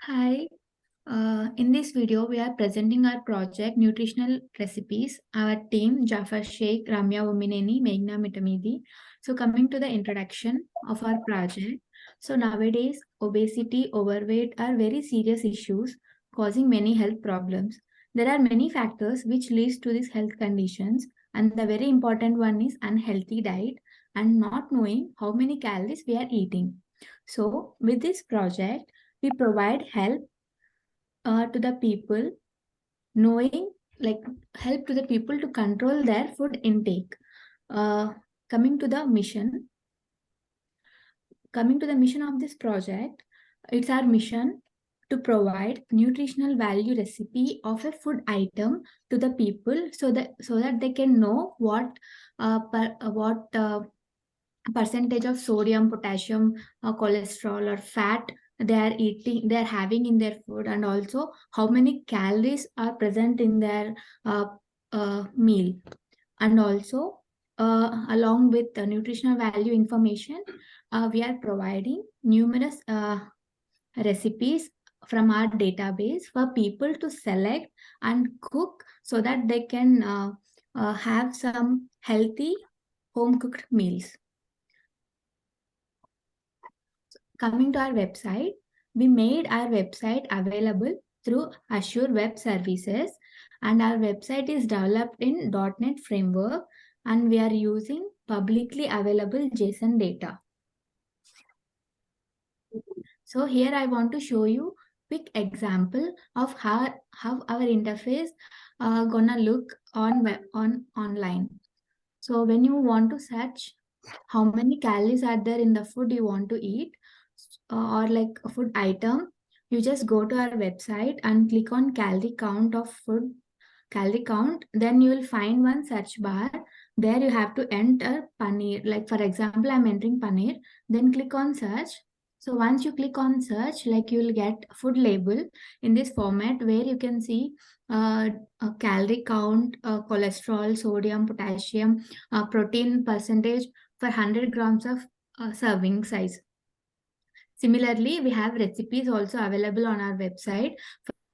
Hi, in this video, we are presenting our project Nutritional Recipes. Our team, Jafar Sheikh, Ramya Umineni, Meghna Mitamidi. So coming to the introduction of our project. So nowadays, obesity, overweight are very serious issues causing many health problems. There are many factors which leads to these health conditions, and the very important one is unhealthy diet and not knowing how many calories we are eating. So with this project, we provide help to the people knowing like help to the people to control their food intake. uh, coming to the mission Coming to the mission of this project, it's our mission to provide nutritional value recipe of a food item to the people so that they can know what percentage of sodium, potassium, cholesterol or fat they are having in their food, and also how many calories are present in their uh, meal. And also, along with the nutritional value information, we are providing numerous recipes from our database for people to select and cook so that they can have some healthy home cooked meals. Coming to our website, we made our website available through Azure Web Services, and our website is developed in .NET framework, and we are using publicly available JSON data. So here I want to show you quick example of how our interface gonna look on online. So when you want to search how many calories are there in the food you want to eat, or like a food item, you just go to our website and click on calorie count. Then you will find one search bar. There you have to enter paneer. Like for example, I'm entering paneer. Then click on search. So once you click on search, like you will get food label in this format where you can see a calorie count, cholesterol, sodium, potassium, protein percentage for 100 grams of serving size. Similarly, we have recipes also available on our website.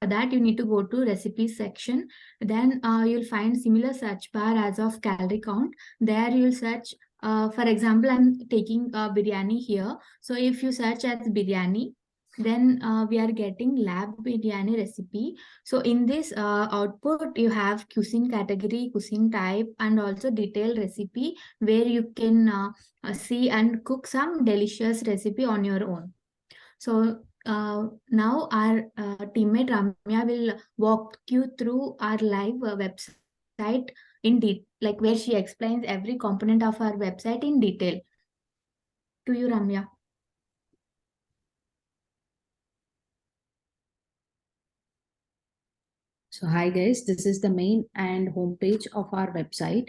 For that, you need to go to recipes section. Then you'll find similar search bar as of calorie count. There you'll search, for example, I'm taking biryani here. So if you search as biryani, then we are getting lab biryani recipe. So in this output, you have cuisine category, cuisine type, and also detailed recipe where you can see and cook some delicious recipe on your own. So now our teammate Ramya will walk you through our live website in detail, like where she explains every component of our website in detail. To you, Ramya. So hi guys, this is the main and homepage of our website,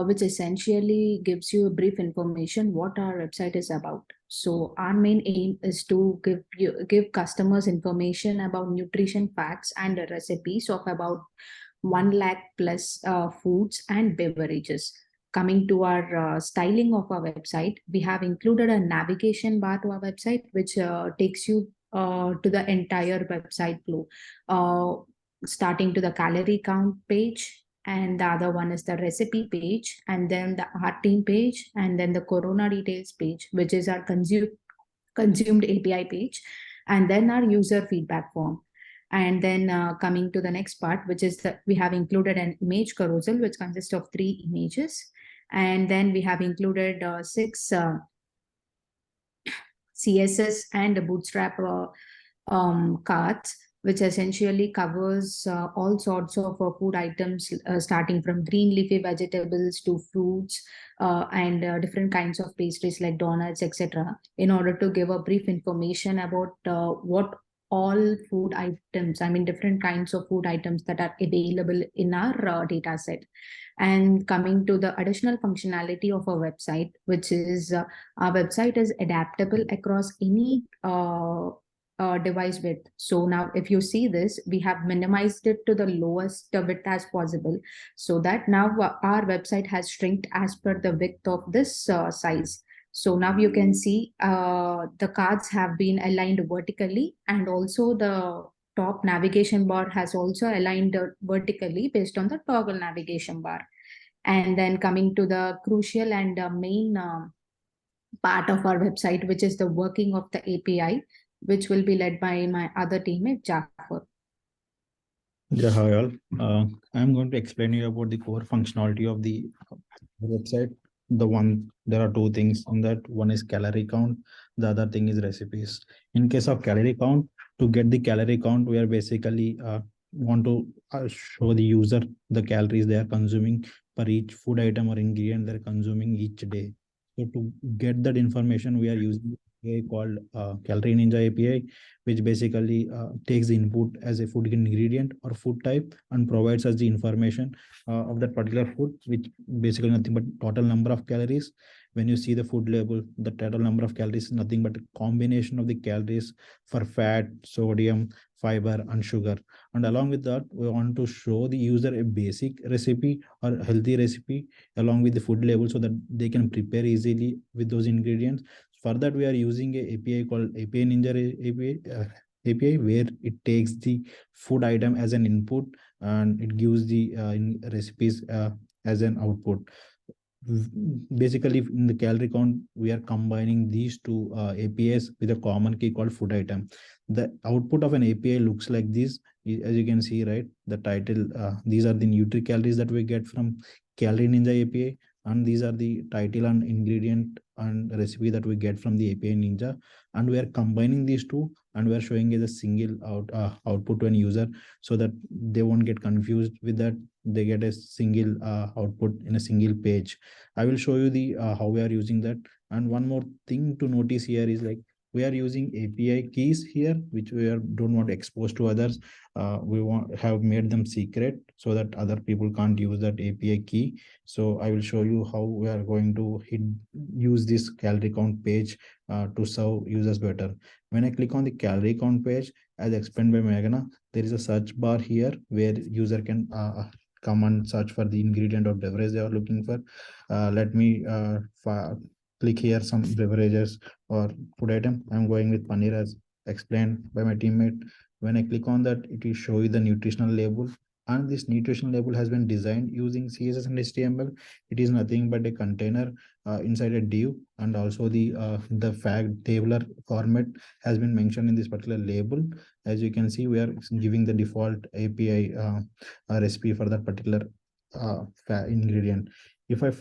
which essentially gives you a brief information what our website is about. So our main aim is to give customers information about nutrition facts and recipes of about 1 lakh plus foods and beverages. Coming to our styling of our website, we have included a navigation bar to our website, which takes you to the entire website flow. Starting to the calorie count page, and the other one is the recipe page, and then the art team page, and then the corona details page, which is our consumed API page, and then our user feedback form. And then coming to the next part, which is that we have included an image carousel, which consists of 3 images. And then we have included 6 CSS and Bootstrap cards, which essentially covers all sorts of food items, starting from green leafy vegetables to fruits and different kinds of pastries like donuts, etc., in order to give a brief information about what all food items, I mean, different kinds of food items that are available in our data set. And coming to the additional functionality of our website, which is our website is adaptable across any device width. So now if you see this, we have minimized it to the lowest width as possible, so that now our website has shrinked as per the width of this size. So now you can see the cards have been aligned vertically, and also the top navigation bar has also aligned vertically based on the toggle navigation bar. And then coming to the crucial and main part of our website, which is the working of the API, which will be led by my other teammate, Jaffer. Yeah, hi all. I'm going to explain you about the core functionality of the website. There are two things in that. One is calorie count. The other thing is recipes. In case of calorie count, to get the calorie count, we are basically want to show the user the calories they are consuming per each food item or ingredient they're consuming each day. So to get that information, we are using a called Calorie Ninja API, which basically takes the input as a food ingredient or food type and provides us the information of that particular food, which basically nothing but total number of calories. When you see the food label, the total number of calories is nothing but a combination of the calories for fat, sodium, fiber, and sugar. And along with that, we want to show the user a basic recipe or healthy recipe along with the food label so that they can prepare easily with those ingredients. For that, we are using a API called API Ninja API, where it takes the food item as an input and it gives the recipes as an output. Basically, in the calorie count, we are combining these two APIs with a common key called food item. The output of an API looks like this. As you can see, right, the title, these are the nutri-calories that we get from Calorie Ninja API, and these are the title and ingredient and recipe that we get from the API Ninja, and we are combining these two and we are showing as a single output to an user so that they won't get confused with that. They get a single output in a single page. I will show you the how we are using that. And one more thing to notice here is like we are using API keys here, which we don't want to expose to others. We want have made them secret so that other people can't use that API key. So I will show you how we are going to use this calorie count page to serve users better. When I click on the calorie count page, as explained by Meghana, there is a search bar here where user can come and search for the ingredient or beverage they are looking for. Let me click here some beverages or food item. I'm going with paneer as explained by my teammate. When I click on that, it will show you the nutritional label. And this nutritional label has been designed using CSS and HTML. It is nothing but a container inside a div, and also the fact tabular format has been mentioned in this particular label. As you can see, we are giving the default API recipe for that particular ingredient. If I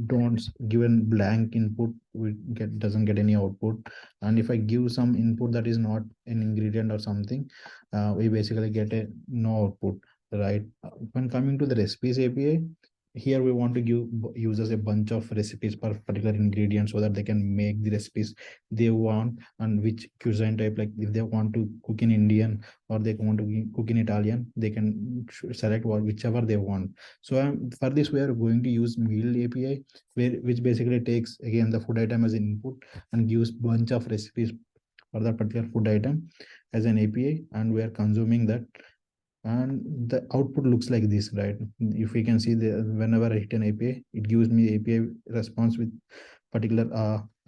don't give a blank input, we doesn't get any output. And if I give some input that is not an ingredient or something, we basically get a no output, right? When coming to the recipes API, here we want to give users a bunch of recipes per particular ingredient so that they can make the recipes they want, and which cuisine type, like if they want to cook in Indian or they want to cook in Italian, they can select whichever they want. So for this, we are going to use meal API, which basically takes again the food item as an input and gives bunch of recipes for that particular food item as an API, and we are consuming that. And the output looks like this, right? If we can see, the whenever I hit an API, it gives me API response with particular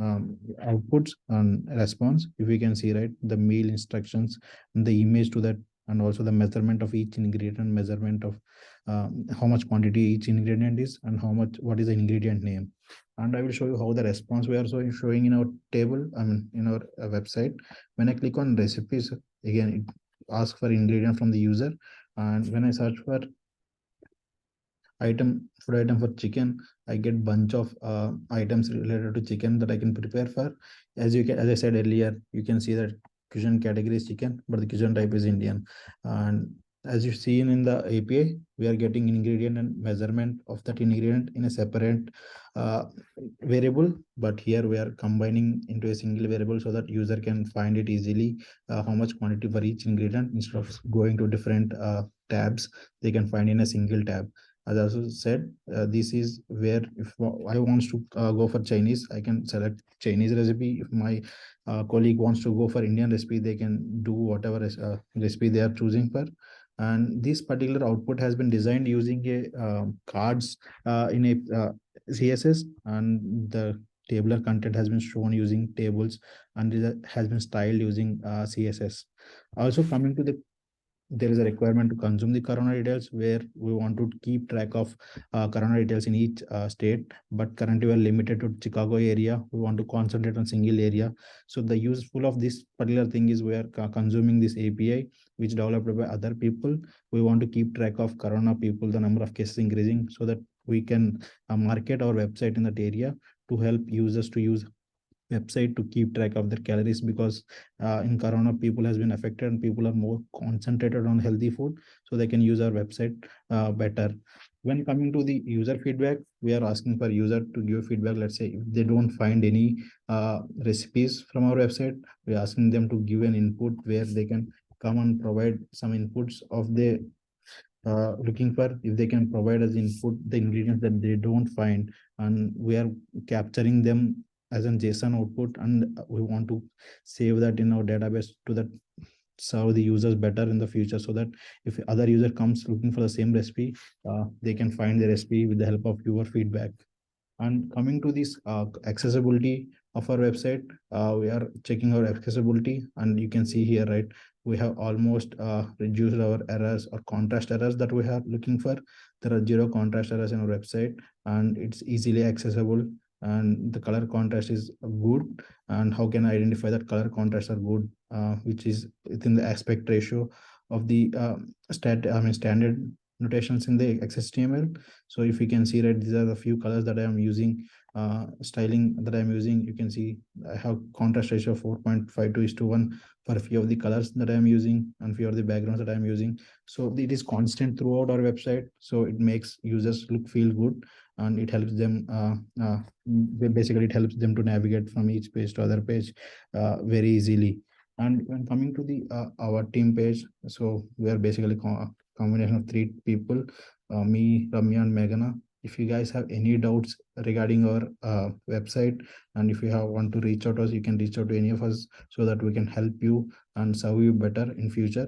outputs and response. If we can see, right, the meal instructions and the image to that, and also the measurement of each ingredient, measurement of how much quantity each ingredient is, and what is the ingredient name. And I will show you how the response we are showing in our table, I mean in our website. When I click on recipes, again it asks for ingredient from the user, and when I search for food item for chicken, I get bunch of items related to chicken that I can prepare for. As I said earlier, you can see that cuisine category is chicken, but the cuisine type is Indian. And as you see in the API, we are getting ingredient and measurement of that ingredient in a separate uh, variable, but here we are combining into a single variable so that user can find it easily, how much quantity for each ingredient. Instead of going to different tabs, they can find in a single tab. As I also said, this is where if I wants to go for Chinese, I can select Chinese recipe. If my colleague wants to go for Indian recipe, they can do whatever recipe they are choosing for. And this particular output has been designed using a cards in a CSS, and the tabular content has been shown using tables, and it has been styled using CSS. Also coming to the, there is a requirement to consume the corona details, where we want to keep track of corona details in each state, but currently we are limited to Chicago area. We want to concentrate on single area. So the useful of this particular thing is we are consuming this API which developed by other people. We want to keep track of corona people, the number of cases increasing, so that we can market our website in that area to help users to use website to keep track of their calories, because in corona people has been affected and people are more concentrated on healthy food, so they can use our website better. When coming to the user feedback, we are asking for user to give feedback. Let's say if they don't find any recipes from our website, we're asking them to give an input where they can come and provide some inputs of the looking for, if they can provide us input the ingredients that they don't find, and we are capturing them as an JSON output, and we want to save that in our database to that serve the users better in the future, so that if other user comes looking for the same recipe, they can find the recipe with the help of your feedback. And coming to this accessibility of our website, we are checking our accessibility, and you can see here, right, we have almost reduced our errors or contrast errors that we are looking for. There are 0 contrast errors in our website, and it's easily accessible, and the color contrast is good. And how can I identify that color contrast are good, which is within the aspect ratio of the standard notations in the XHTML. So if you can see, right, these are the few colors that I am using, styling that I'm using. You can see I have contrast ratio 4.52:1 for a few of the colors that I am using and few of the backgrounds that I am using. So it is constant throughout our website. So it makes users feel good, and it helps them basically it helps them to navigate from each page to other page very easily. And when coming to the our team page, so we are basically combination of 3 people, me, Ramya, and Meghana. If you guys have any doubts regarding our website, and if you want to reach out to us, you can reach out to any of us, so that we can help you and serve you better in future.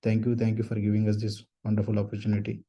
Thank you for giving us this wonderful opportunity.